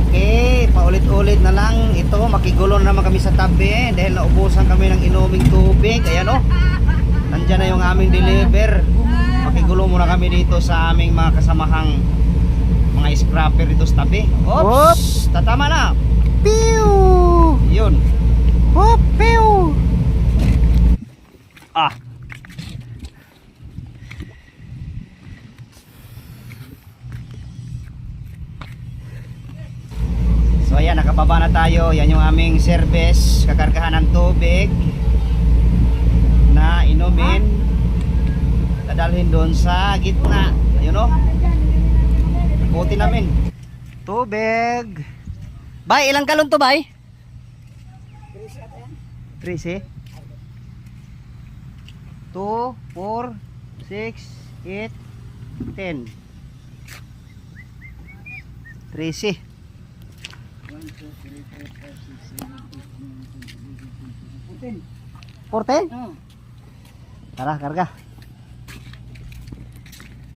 Okay, paulit-ulit na lang. Ito, makigulo na naman kami sa tabi dahil naubusan kami ng inuming tubig. Ayan o, nandyan na yung aming deliver. Makigulo muna kami dito sa aming mga kasamahang mga scrapper dito sa tabi. Oops! Tatama na! Pew! Yun. Oh, pew! Ah! So ayan, nakababa na tayo. Yan yung aming service. Kakargahan ng tubig na inumin. Dadalhin doon sa gitna. Ayun o. Buti namin. Tubig. Bay, ilang galon to, bay? 13. 2, 4, 6, 8, 10. 13. 14? Tara, karga.